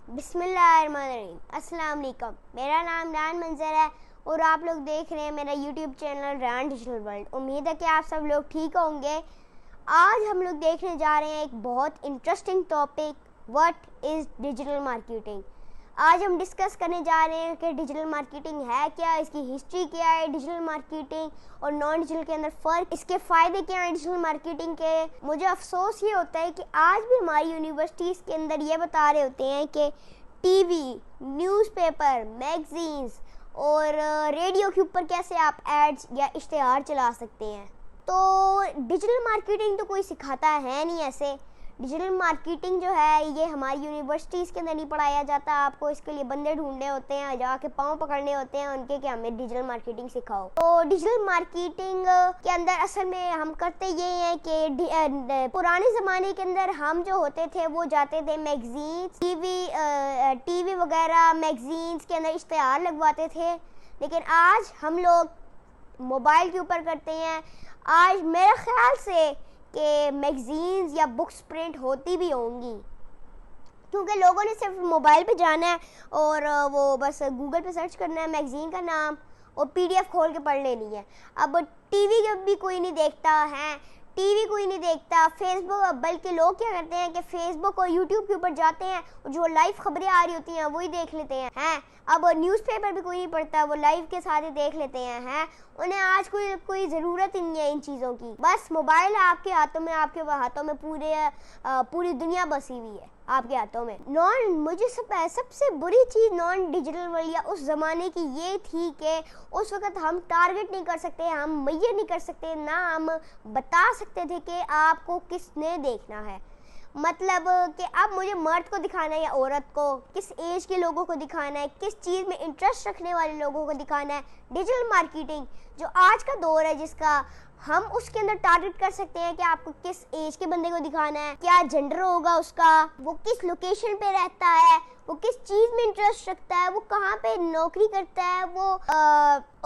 بسم اللہ الرحمن الرحیم۔ السلام علیکم، میرا نام ریان منظر ہے اور آپ لوگ دیکھ رہے ہیں میرا YouTube channel Rayan digital world. امید ہے کہ آپ سب لوگ ٹھیک ہوں گے۔ آج ہم لوگ دیکھنے جا رہے ہیں ایک بہت interesting topic, what is digital marketing. آج ہم ڈسکس کرنے جا رہے ہیں کہ ڈیجیٹل مارکیٹنگ ہے کیا، اس کی ہسٹری کیا ہے، ڈیجیٹل مارکیٹنگ اور نان ڈیجیٹل کے اندر فرق، اس کے فائدے کیا ہیں ڈیجیٹل مارکیٹنگ کے۔ مجھے افسوس یہ ہوتا ہے کہ آج بھی ہماری یونیورسٹیز کے اندر یہ بتا رہے ہوتے ہیں کہ T V, news paper, magazines اور ریڈیو کے اوپر کیسے آپ ایڈز یا اشتہار چلا سکتے ہیں۔ تو ڈیجیٹل مارکیٹنگ تو کوئی سکھاتا ہے نہیں ایسے۔ ڈیجیٹل مارکیٹنگ جو ہے یہ ہماری یونیورسٹیز کے اندر نہیں پڑھایا جاتا، آپ کو اس کے لیے بندے ڈھونڈنے ہوتے ہیں، جا کے پاؤں پکڑنے ہوتے ہیں ان کے کہ ہمیں ڈیجیٹل مارکیٹنگ سکھاؤ۔ تو ڈیجیٹل مارکیٹنگ کے اندر اصل میں ہم کرتے یہ ہیں کہ پرانے زمانے کے اندر ہم جو ہوتے تھے وہ جاتے تھے میگزینز، ٹی وی وغیرہ میگزینز کے اندر اشتہار لگواتے تھے، لیکن آج ہم لوگ موبائل کے اوپر کرتے ہیں۔ آج میرے خیال سے کہ میگزینز یا بکس پرنٹ ہوتی بھی ہوں گی، کیونکہ لوگوں نے صرف موبائل پہ جانا ہے اور وہ بس گوگل پہ سرچ کرنا ہے میگزین کا نام اور پی ڈی ایف کھول کے پڑھ لینی ہے۔ اب ٹی وی بھی کوئی نہیں دیکھتا ہے، ٹی وی کوئی نہیں دیکھتا، فیس بک، بلکہ لوگ کیا کرتے ہیں کہ فیس بک اور یوٹیوب کے اوپر جاتے ہیں اور جو لائیو خبریں آ رہی ہوتی ہیں وہی دیکھ لیتے ہیں۔ اب نیوز پیپر بھی کوئی نہیں پڑھتا، وہ لائیو کے ساتھ ہی دیکھ لیتے ہیں۔ انہیں آج کوئی ضرورت ہی نہیں ہے ان چیزوں کی، بس موبائل ہے آپ کے ہاتھوں میں، پوری دنیا بسی ہوئی ہے آپ کے ہاتھوں میں۔ مجھے سب سے بری چیز نان ڈیجیٹل ورلڈ یا اس زمانے کی یہ تھی کہ اس وقت ہم ٹارگٹ نہیں کر سکتے، ہم میئر نہیں کر سکتے، نہ ہم بتا سکتے تھے کہ آپ کو کس نے دیکھنا ہے۔ مطلب کہ اب مجھے مرد کو دکھانا ہے یا عورت کو، کس ایج کے لوگوں کو دکھانا ہے، کس چیز میں انٹرسٹ رکھنے والے لوگوں کو دکھانا ہے۔ ڈیجیٹل مارکیٹنگ جو آج کا دور ہے جس کا، ہم اس کے اندر ٹارگٹ کر سکتے ہیں کہ آپ کو کس ایج کے بندے کو دکھانا ہے، کیا جنڈر ہوگا اس کا، وہ کس لوکیشن پہ رہتا ہے، وہ کس چیز میں انٹرسٹ رکھتا ہے، وہ کہاں پہ نوکری کرتا ہے، وہ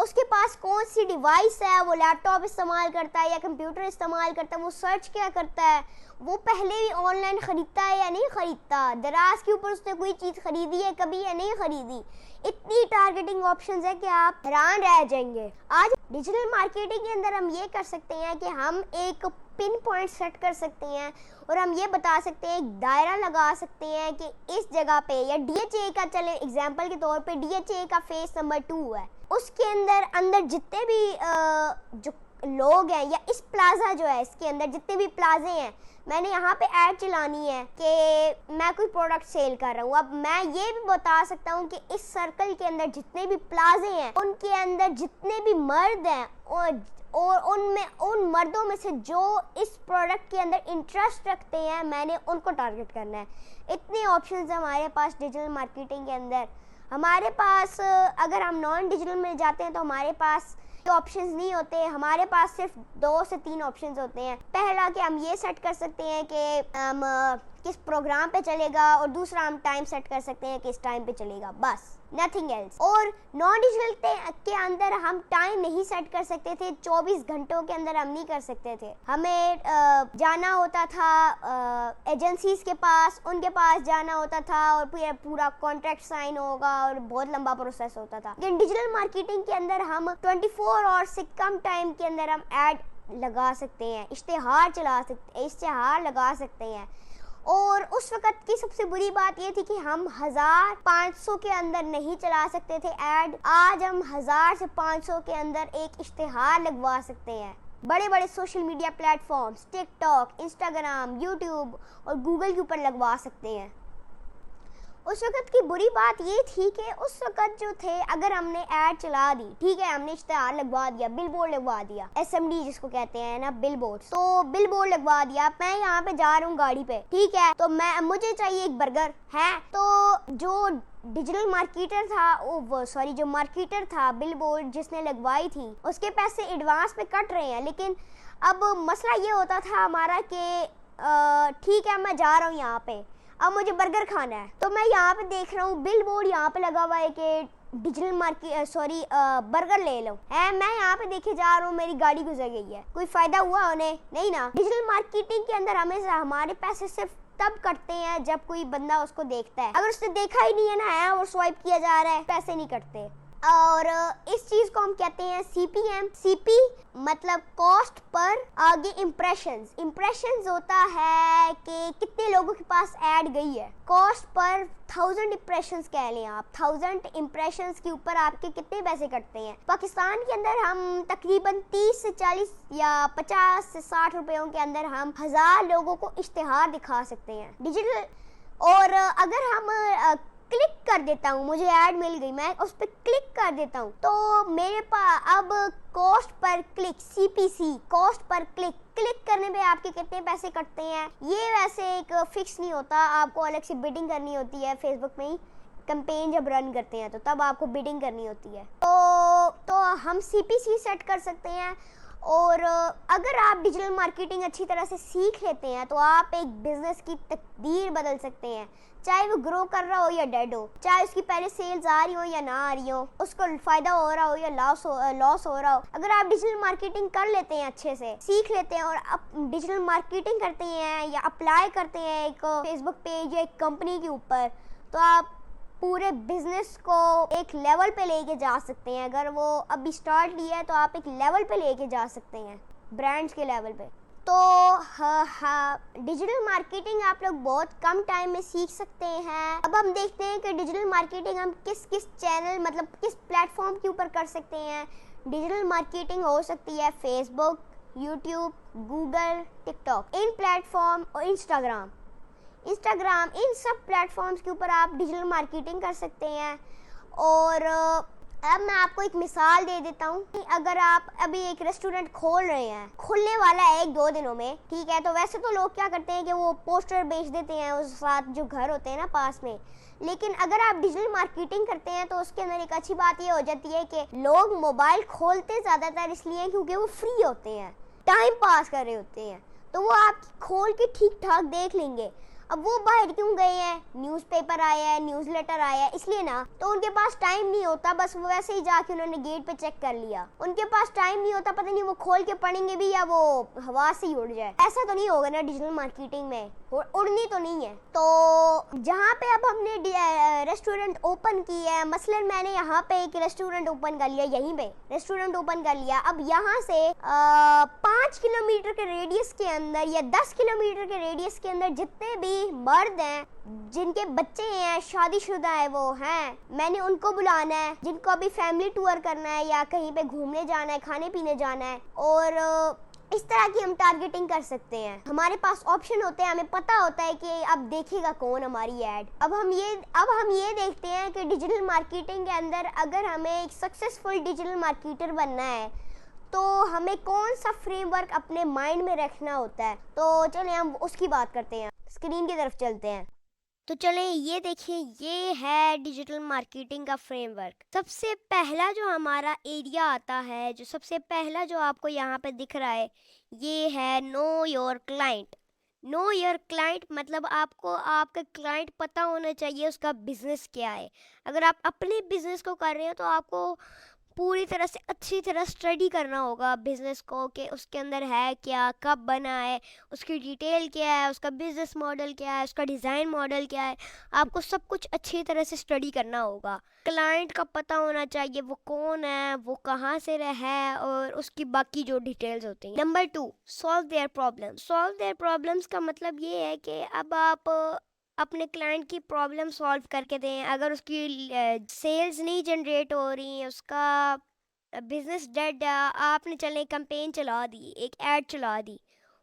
اس کے پاس کون سی ڈیوائس ہے، وہ لیپ ٹاپ استعمال کرتا ہے یا کمپیوٹر استعمال کرتا ہے، وہ سرچ کیا کرتا ہے، وہ پہلے بھی آن لائن خریدتا ہے یا نہیں خریدتا، دراز کے اوپر اس نے کوئی چیز خریدی ہے کبھی یا نہیں خریدی۔ اتنی ٹارگیٹنگ آپشنز ہے کہ آپ حیران رہ جائیں گے۔ آج ڈیجیٹل مارکیٹنگ کے اندر ہم یہ کر سکتے ہیں کہ ہم ایک پن پوائنٹ سیٹ کر سکتے ہیں اور ہم یہ بتا سکتے ہیں، ایک دائرہ لگا سکتے ہیں کہ اس جگہ پہ، یا ڈی ایچ اے کا، چلے اگزامپل کے طور پہ ڈی ایچ اے کا فیس نمبر 2 ہے، اس کے اندر جتنے بھی جو لوگ ہیں، یا اس پلازا جو ہے اس کے اندر جتنے بھی پلازے ہیں، میں نے یہاں پہ ایڈ چلانی ہے کہ میں کوئی پروڈکٹ سیل کر رہا ہوں۔ اب میں یہ بھی بتا سکتا ہوں کہ اس سرکل کے اندر جتنے بھی پلازے ہیں ان کے اندر جتنے بھی مرد ہیں اور ان مردوں میں سے جو اس پروڈکٹ کے اندر انٹرسٹ رکھتے ہیں، میں نے ان کو ٹارگٹ کرنا ہے۔ اتنے آپشنز ہیں ہمارے پاس ڈیجیٹل مارکیٹنگ کے اندر۔ ہمارے پاس اگر ہم نان ڈیجیٹل میں جاتے ہیں تو ہمارے پاس آپشنز نہیں ہوتے، ہمارے پاس صرف 2 سے 3 آپشنز ہوتے ہیں۔ پہلا کہ ہم یہ سیٹ کر سکتے ہیں کہ ہم کس پروگرام پہ چلے گا، اور دوسرا ہم ٹائم سیٹ کر سکتے ہیں کہ اس ٹائم پہ چلے گا، بس نتھنگ ایلس۔ اور نان ڈیجیٹل کے اندر ہم ٹائم نہیں سیٹ کر سکتے تھے، 24 گھنٹوں کے اندر ہم نہیں کر سکتے تھے۔ ہمیں جانا ہوتا تھا ایجنسیز کے پاس، ان کے پاس جانا ہوتا تھا اور پورا کانٹریکٹ سائن ہوگا اور بہت لمبا پروسیس ہوتا تھا۔ لیکن ڈیجیٹل مارکیٹنگ کے اندر ہم 24 آور سے کم ٹائم کے اندر ہم ایڈ لگا سکتے ہیں، اشتہار لگا سکتے ہیں۔ اور اس وقت کی سب سے بری بات یہ تھی کہ ہم 1500 کے اندر نہیں چلا سکتے تھے ایڈ۔ آج ہم 1000 سے 500 کے اندر ایک اشتہار لگوا سکتے ہیں۔ بڑے بڑے سوشل میڈیا پلیٹ فارمز، ٹک ٹاک، انسٹاگرام، یوٹیوب اور گوگل کے اوپر لگوا سکتے ہیں۔ اس وقت کی بری بات یہ تھی کہ اس وقت جو تھے، اگر ہم نے ایڈ چلا دی، ٹھیک ہے، ہم نے اشتہار لگوا دیا، بل بورڈ لگوا دیا، SMD جس کو کہتے ہیں نا، بل بورڈ، تو بل بورڈ لگوا دیا، میں یہاں پہ جا رہا ہوں گاڑی پہ، ٹھیک ہے، تو مجھے چاہیے ایک برگر ہے، تو جو ڈیجیٹل مارکیٹر تھا بل بورڈ جس نے لگوائی تھی، اس کے پیسے ایڈوانس پہ کٹ رہے ہیں۔ لیکن اب مسئلہ یہ ہوتا تھا ہمارا کہ ٹھیک ہے میں جا رہا ہوں یہاں پہ، اب مجھے برگر کھانا ہے، تو میں یہاں پہ دیکھ رہا ہوں بل بورڈ یہاں پہ لگا ہوا ہے کہ برگر لے لو ہے، میں یہاں پہ دیکھے جا رہا ہوں، میری گاڑی گزر گئی ہے، کوئی فائدہ ہوا انہیں؟ نہیں نا۔ ڈیجیٹل مارکیٹنگ کے اندر ہمارے پیسے صرف तब करते हैं जब कोई बंदा उसको देखता है। अगर उसने देखा ही नहीं है ना और स्वाइप किया जा रहा है, पैसे नहीं कटते। और इस चीज को हम कहते हैं CPM। CP मतलब कॉस्ट पर आगे इम्प्रेशंस होता है कि कितने लोगों के पास ऐड गई है। कॉस्ट पर 1000 इम्प्रेशंस कह लें आप, 1000 इम्प्रेशंस के ऊपर आपके कितने पैसे कटते हैं। पाकिस्तान के अंदर हम तकरीबन 30 से 40 या 50 से 60 रुपयों के अंदर हम 1000 लोगों को इश्तिहार दिखा सकते हैं डिजिटल। और अगर हम क्लिक कर देता हूँ, मुझे ऐड मिल गई, मैं उस पर क्लिक कर देता हूँ, तो मेरे पास अब cost per click CPC, cost per click करने पे आपके कितने पैसे कटते हैं ये वैसे एक फिक्स नहीं होता, आपको अलग से बिडिंग करनी होती है। फेसबुक में ही कैंपेन जब रन करते हैं तो तब आपको बिडिंग करनी होती है। तो हम CPC सेट कर सकते हैं। और अगर आप डिजिटल मार्केटिंग अच्छी तरह से सीख लेते हैं तो आप एक बिजनेस की तकदीर बदल सकते हैं, चाहे वो ग्रो कर रहा हो या डेड हो, चाहे उसकी पहले सेल्स आ रही हो या ना आ रही हो, उसको फायदा हो रहा हो या लॉस हो रहा हो। अगर आप डिजिटल मार्केटिंग कर लेते हैं, अच्छे से सीख लेते हैं और डिजिटल मार्केटिंग करते हैं या अप्लाई करते हैं एक फेसबुक पेज या एक कंपनी के ऊपर, तो आप पूरे बिजनेस को एक लेवल पे लेके जा सकते हैं। अगर वो अभी स्टार्ट लिया है तो आप एक लेवल पे लेके जा सकते हैं, ब्रांड्स के लेवल पे। तो डिजिटल मार्केटिंग आप लोग बहुत कम टाइम में सीख सकते हैं। अब हम देखते हैं कि डिजिटल मार्केटिंग हम किस किस चैनल मतलब किस प्लेटफॉर्म के ऊपर कर सकते हैं। डिजिटल मार्केटिंग हो सकती है फेसबुक, यूट्यूब, गूगल, टिकटॉक, इन प्लेटफॉर्म और इंस्टाग्राम, इन सब प्लेटफॉर्म्स के ऊपर आप डिजिटल मार्केटिंग कर सकते हैं। और अब मैं आपको एक मिसाल दे देता हूँ कि अगर आप अभी एक रेस्टोरेंट खोल रहे हैं, खुलने वाला है 1-2 दिनों में, ठीक है, तो वैसे तो लोग क्या करते हैं कि वो पोस्टर बेच देते हैं उस साथ जो घर होते हैं ना पास में। लेकिन अगर आप डिजिटल मार्केटिंग करते हैं तो उसके अंदर एक अच्छी बात ये हो जाती है कि लोग मोबाइल खोलते ज़्यादातर इसलिए क्योंकि वो फ्री होते हैं, टाइम पास कर रहे होते हैं, तो वो आप खोल के ठीक ठाक देख लेंगे। अब वो बाहर क्यों गए हैं, न्यूज़पेपर आया है, न्यूज़लेटर आया है, इसलिए ना, तो उनके पास टाइम नहीं होता, बस वो वैसे ही जाके उन्होंने गेट पे चेक कर लिया। उनके पास टाइम नहीं होता, पता नहीं वो खोल के पढ़ेंगे भी या वो हवा से ही उड़ जाए। ऐसा तो नहीं होगा ना डिजिटल मार्केटिंग में, उड़नी तो नहीं है। तो जहाँ पे अब हमने रेस्टोरेंट ओपन की है, मसलन मैंने यहाँ पे एक रेस्टोरेंट ओपन कर लिया, यहीं पे रेस्टोरेंट ओपन कर लिया। अब यहाँ से 5 किलोमीटर के रेडियस के अंदर या 10 किलोमीटर के रेडियस के अंदर जितने भी मर्द हैं जिनके बच्चे हैं, शादीशुदा है, वो हैं, मैंने उनको बुलाना है। जिनको अभी फैमिली टूर करना है या कहीं पे घूमने जाना है, खाने पीने जाना है, और इस तरह की हम टारगेटिंग कर सकते हैं। हमारे पास ऑप्शन होते हैं, हमें पता होता है कि अब देखेगा कौन हमारी ऐड। अब हम ये देखते हैं कि डिजिटल मार्केटिंग के अंदर अगर हमें एक सक्सेसफुल डिजिटल मार्केटर बनना है तो हमें कौन सा फ्रेमवर्क अपने माइंड में रखना होता है। तो चलें हम उसकी बात करते हैं, स्क्रीन की तरफ चलते हैं। तो चलें ये देखिए, ये है डिजिटल मार्केटिंग का फ्रेमवर्क। सबसे पहला जो हमारा एरिया आता है, जो सबसे पहला जो आपको यहाँ पे दिख रहा है, ये है know your client. Know your client मतलब आपको आपका क्लाइंट पता होना चाहिए उसका बिजनेस क्या है। अगर आप अपने बिजनेस को कर रहे हो तो आपको पूरी तरह से अच्छी तरह स्टडी करना होगा बिज़नेस को, कि उसके अंदर है क्या, कब बना है, उसकी डिटेल क्या है, उसका बिज़नेस मॉडल क्या है, उसका डिज़ाइन मॉडल क्या है। आपको सब कुछ अच्छी तरह से स्टडी करना होगा। क्लाइंट का पता होना चाहिए वो कौन है, वो कहाँ से है, और उसकी बाकी जो डिटेल्स होती हैं। Number 2, solve their problem. Solve their problems का मतलब ये है कि अब आप अपने क्लाइंट की प्रॉब्लम सॉल्व करके दें। अगर उसकी सेल्स नहीं जनरेट हो रही, उसका बिजनेस डेड, आपने चले कैंपेन चला दी, एक ऐड चला दी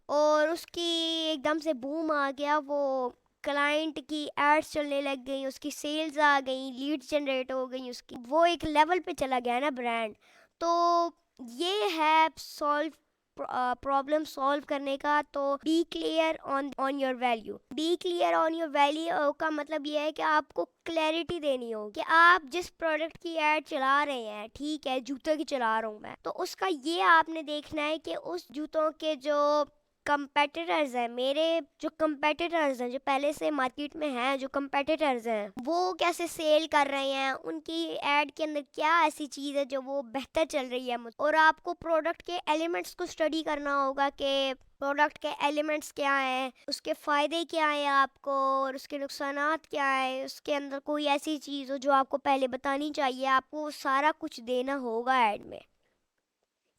और उसकी एकदम से बूम आ गया, वो क्लाइंट की एड्स चलने लग गई, उसकी सेल्स आ गई, लीड्स जनरेट हो गई, उसकी वो एक लेवल पे चला गया ना ब्रांड। तो ये है सॉल्व प्रॉब्लम सॉल्व करने का। तो be clear on your value. Be clear on your value का मतलब ये है कि आपको क्लैरिटी देनी होगी कि आप जिस प्रोडक्ट की ऐड चला रहे हैं, ठीक है, जूतों की चला रहा हूँ मैं, तो उसका ये आपने देखना है कि उस जूतों के जो कंपेटिटर्स हैं, मेरे जो कंपेटिटर्स हैं, जो पहले से मार्केट में हैं, जो कंपेटिटर्स हैं, वो कैसे सेल कर रहे हैं, उनकी ऐड के अंदर क्या ऐसी चीज़ है जो वो बेहतर चल रही है। और आपको प्रोडक्ट के एलिमेंट्स को स्टडी करना होगा कि प्रोडक्ट के एलिमेंट्स क्या हैं, उसके फ़ायदे क्या हैं आपको, और उसके नुकसानात क्या है, उसके अंदर कोई ऐसी चीज़ हो जो आपको पहले बतानी चाहिए। आपको वो सारा कुछ देना होगा ऐड में।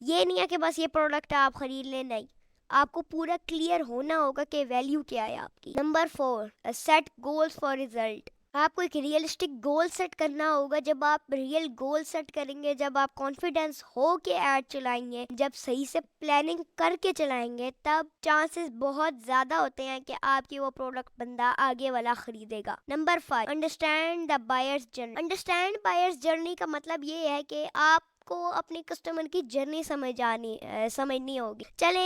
ये नहीं है कि बस ये प्रोडक्ट आप ख़रीद लें, नहीं, आपको पूरा क्लियर होना होगा कि वैल्यू क्या है आपकी। Number 4, set goals for result. आपको एक रियलिस्टिक गोल सेट करना होगा। जब आप रियल गोल सेट करेंगे, जब आप कॉन्फिडेंस हो के ऐड चलाएंगे, जब सही से प्लानिंग करके चलाएंगे, तब चांसेस बहुत ज़्यादा होते हैं कि आपकी वो प्रोडक्ट बंदा आगे वाला खरीदेगा। Number 5, understand the buyers journey. Understand buyers journey का मतलब ये है कि आप को अपने कस्टमर की जर्नी समझनी होगी। चले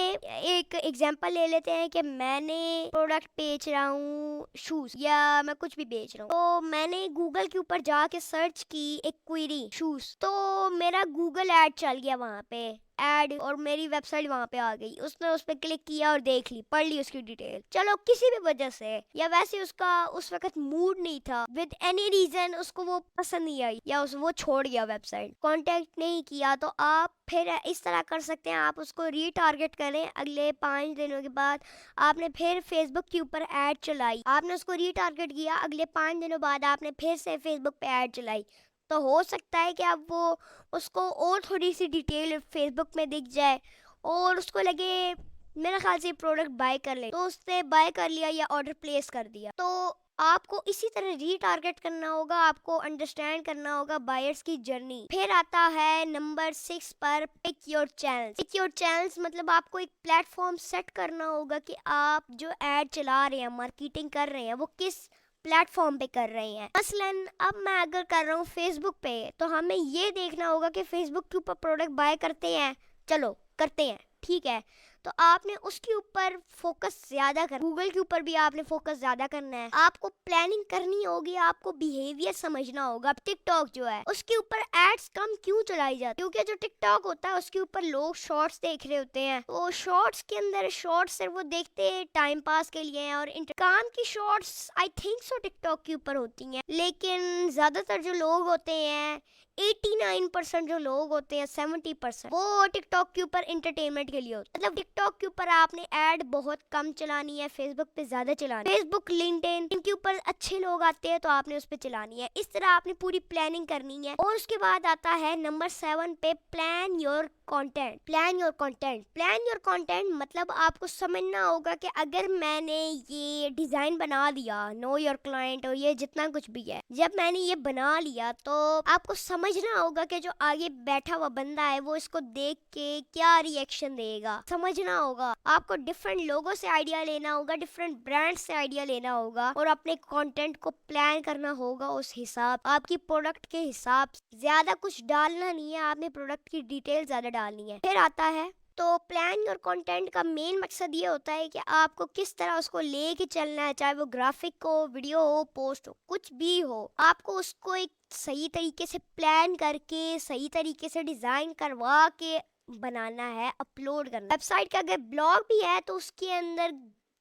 एक एग्जांपल ले लेते हैं कि मैंने प्रोडक्ट बेच रहा हूँ, शूज, या मैं कुछ भी बेच रहा हूँ, तो मैंने गूगल के ऊपर जाके सर्च की एक क्वेरी शूज, तो मेरा गूगल ऐड चल गया वहाँ पे ऐड, और मेरी वेबसाइट वहाँ पे आ गई। उसने उस पर क्लिक किया और देख ली, पढ़ ली उसकी डिटेल। चलो किसी भी वजह से, या वैसे उसका उस वक्त मूड नहीं था, विद एनी रीजन उसको वो पसंद नहीं आई, या वो छोड़ गया वेबसाइट, कांटेक्ट नहीं किया, तो आप फिर इस तरह कर सकते हैं, आप उसको रीटारगेट करें। अगले 5 दिनों के बाद आपने फिर फेसबुक के ऊपर ऐड चलाई, आपने उसको रीटारगेट किया, अगले 5 दिनों बाद आपने फिर से फेसबुक पे ऐड चलाई, तो हो सकता है कि अब वो उसको और थोड़ी सी डिटेल फेसबुक में दिख जाए और उसको लगे मेरे ख्याल से प्रोडक्ट बाय कर ले, तो उसने बाय कर लिया या ऑर्डर प्लेस कर दिया। तो आपको इसी तरह रीटारगेट करना होगा, आपको अंडरस्टैंड करना होगा बायर्स की जर्नी। फिर आता है नंबर 6 पर, pick your channels. Pick your channels मतलब आपको एक प्लेटफॉर्म सेट करना होगा कि आप जो ऐड चला रहे हैं, मार्केटिंग कर रहे हैं, वो किस प्लेटफॉर्म पे कर रहे हैं। मसलन अब मैं अगर कर रहा हूँ फेसबुक पे, तो हमें ये देखना होगा कि फेसबुक के ऊपर प्रोडक्ट बाय करते हैं, चलो करते हैं, ठीक है, तो आपने उसके ऊपर फोकस ज़्यादा करना। गूगल के ऊपर भी आपने फोकस ज़्यादा करना है। आपको प्लानिंग करनी होगी, आपको बिहेवियर समझना होगा। टिकटॉक जो है उसके ऊपर एड्स कम क्यों चलाई जाती है, क्योंकि जो टिकटॉक होता है उसके ऊपर लोग शॉर्ट्स देख रहे होते हैं, तो शॉर्ट्स के अंदर शॉर्ट्स सिर्फ वो देखते हैं टाइम पास के लिए हैं, और काम की shorts I think so TikTok के ऊपर होती हैं। लेकिन ज़्यादातर जो लोग होते हैं, 89% जो लोग होते हैं, 70% वो टिकटॉक के ऊपर इंटरटेनमेंट के लिए होते हैं। मतलब टिकटॉक के ऊपर आपने ऐड बहुत कम चलानी है, फेसबुक पे ज्यादा चलानी है। फेसबुक, लिंक्डइन, इनके ऊपर अच्छे लोग आते हैं तो आपने उस पर चलानी है। इस तरह आपने पूरी प्लानिंग करनी है। और उसके बाद आता है नंबर 7 पे, plan your content. Plan your content, plan your content मतलब आपको समझना होगा कि अगर मैंने ये डिजाइन बना दिया, नो योर क्लाइंट, और ये जितना कुछ भी है, जब मैंने ये बना लिया, तो आपको समझना होगा कि जो आगे बैठा हुआ बंदा है वो इसको देख के क्या रिएक्शन देगा। समझना होगा, आपको डिफरेंट लोगों से आइडिया लेना होगा, डिफरेंट ब्रांड से आइडिया लेना होगा, और अपने कंटेंट को प्लान करना होगा उस हिसाब, आपकी प्रोडक्ट के हिसाब। ज्यादा कुछ डालना नहीं है, आपने प्रोडक्ट की डिटेल ज्यादा डालनी है। फिर आता है, तो प्लान योर कंटेंट का मेन मकसद ये होता है कि आपको किस तरह उसको लेके चलना है, चाहे वो ग्राफिक हो, वीडियो हो, पोस्ट हो, कुछ भी हो, आपको उसको एक सही तरीके से प्लान करके, सही तरीके से डिजाइन करवा के बनाना है, अपलोड करना। वेबसाइट का अगर ब्लॉग भी है तो उसके अंदर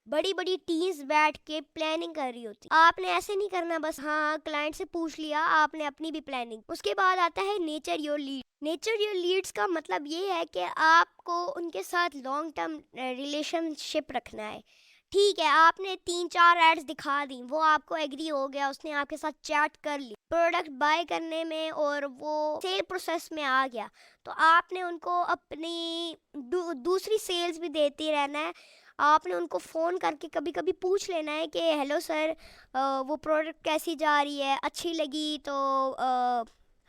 बड़ी बड़ी टीम्स बैठ के प्लानिंग कर रही होती। आपने ऐसे नहीं करना बस हाँ क्लाइंट से पूछ लिया, आपने अपनी भी प्लानिंग। उसके बाद आता है nature your lead. Nature your leads का मतलब ये है कि आपको उनके साथ लॉन्ग टर्म रिलेशनशिप रखना है। ठीक है, आपने 3-4 एड्स दिखा दी, वो आपको एग्री हो गया, उसने आपके साथ चैट कर ली प्रोडक्ट बाय करने में, और वो सेल प्रोसेस में आ गया, तो आपने उनको अपनी दूसरी सेल्स भी देती रहना है। आपने उनको फ़ोन करके कभी कभी पूछ लेना है कि हेलो सर, वो प्रोडक्ट कैसी जा रही है, अच्छी लगी तो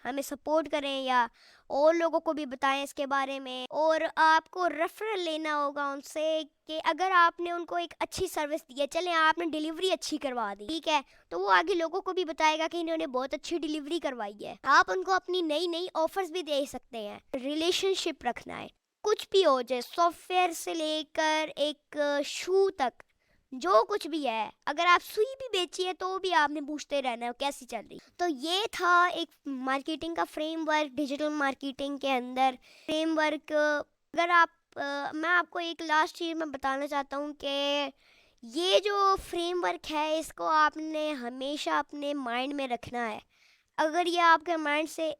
हमें सपोर्ट करें, या और लोगों को भी बताएं इसके बारे में। और आपको रेफरल लेना होगा उनसे कि अगर आपने उनको एक अच्छी सर्विस दी है, चलें आपने डिलीवरी अच्छी करवा दी, ठीक है, तो वो आगे लोगों को भी बताएगा कि इन्होंने बहुत अच्छी डिलीवरी करवाई है। आप उनको अपनी नई नई ऑफर्स भी दे सकते हैं। रिलेशनशिप रखना है, कुछ भी हो जाए, सॉफ्टवेयर से लेकर एक शू तक, जो कुछ भी है। अगर आप सुई भी बेची है तो भी आपने पूछते रहना है कैसी चल रही। तो ये था एक मार्केटिंग का फ्रेमवर्क, डिजिटल मार्केटिंग के अंदर फ्रेमवर्क। अगर आप میں آپ کو ایک لاسٹ چیز میں بتانا چاہتا ہوں کہ یہ جو فریم ورک ہے اس کو آپ نے ہمیشہ اپنے مائنڈ میں رکھنا ہے. اگر یہ آپ کے مائنڈ سے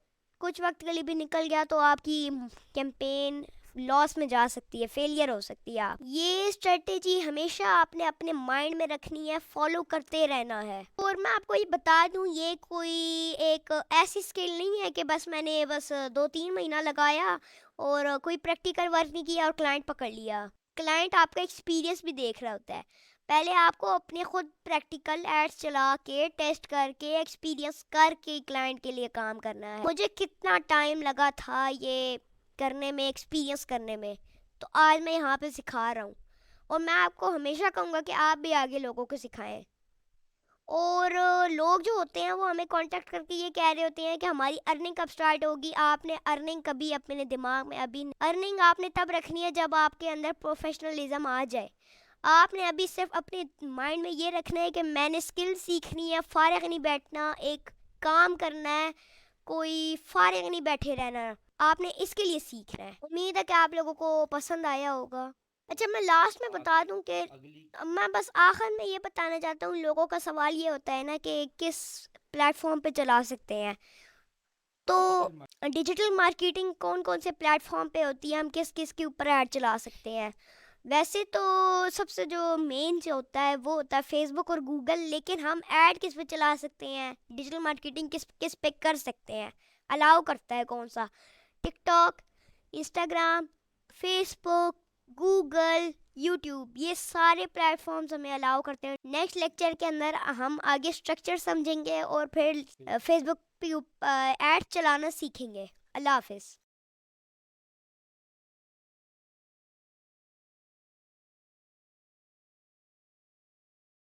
کچھ وقت کے لیے بھی نکل گیا تو آپ کی کیمپین لاس میں جا سکتی ہے, فیلئر ہو سکتی ہے. آپ یہ اسٹریٹجی ہمیشہ آپ نے اپنے مائنڈ میں رکھنی ہے, فالو کرتے رہنا ہے. اور میں آپ کو یہ بتا دوں یہ کوئی ایک ایسی اسکل نہیں ہے کہ بس میں نے 2-3 مہینہ لگایا اور کوئی پریکٹیکل ورک نہیں کیا اور کلائنٹ پکڑ لیا. کلائنٹ آپ کا ایکسپیرینس بھی دیکھ رہا ہوتا ہے. پہلے آپ کو اپنے خود پریکٹیکل ایڈس چلا کے ٹیسٹ کر کے ایکسپیرینس کر کے کلائنٹ کے لیے کام کرنا ہے. مجھے کتنا ٹائم لگا تھا یہ کرنے میں, ایکسپیرینس کرنے میں, تو آج میں یہاں پہ سکھا رہا ہوں. اور میں آپ کو ہمیشہ کہوں گا کہ آپ بھی آگے لوگوں کو سکھائیں. اور لوگ جو ہوتے ہیں وہ ہمیں کانٹیکٹ کر کے یہ کہہ رہے ہوتے ہیں کہ ہماری ارننگ کب سٹارٹ ہوگی. آپ نے ارننگ کبھی اپنے دماغ میں ارننگ آپ نے تب رکھنی ہے جب آپ کے اندر پروفیشنلزم آ جائے. آپ نے ابھی صرف اپنے مائنڈ میں یہ رکھنا ہے کہ میں نے اسکل سیکھنی ہے, فارغ نہیں بیٹھنا, ایک کام کرنا ہے, کوئی فارغ نہیں بیٹھے رہنا. آپ نے اس کے لیے سیکھنا ہے. امید ہے کہ آپ لوگوں کو پسند آیا ہوگا. اچھا میں لاسٹ میں بتا دوں کہ میں بس آخر میں یہ بتانا چاہتا ہوں, لوگوں کا سوال یہ ہوتا ہے نا کہ کس پلیٹ فارم پہ چلا سکتے ہیں. تو ڈیجیٹل مارکیٹنگ کون سے پلیٹ فارم پہ ہوتی ہے, ہم کس کے اوپر ایڈ چلا سکتے ہیں. ویسے تو سب سے جو مین جو ہوتا ہے وہ ہوتا ہے فیس بک اور گوگل, لیکن ہم ایڈ کس پہ چلا سکتے ہیں, ڈیجیٹل مارکیٹنگ کس پہ کر سکتے ہیں, الاؤ کرتا ہے کون سا. ٹک ٹاک, انسٹاگرام, فیس بک, گوگل, یوٹیوب, یہ سارے پلیٹ فارمز ہمیں الاؤ کرتے ہیں. نیکسٹ لیکچر کے اندر ہم آگے اسٹرکچر سمجھیں گے اور پھر فیس بک پہ ایڈ چلانا سیکھیں گے. اللہ حافظ.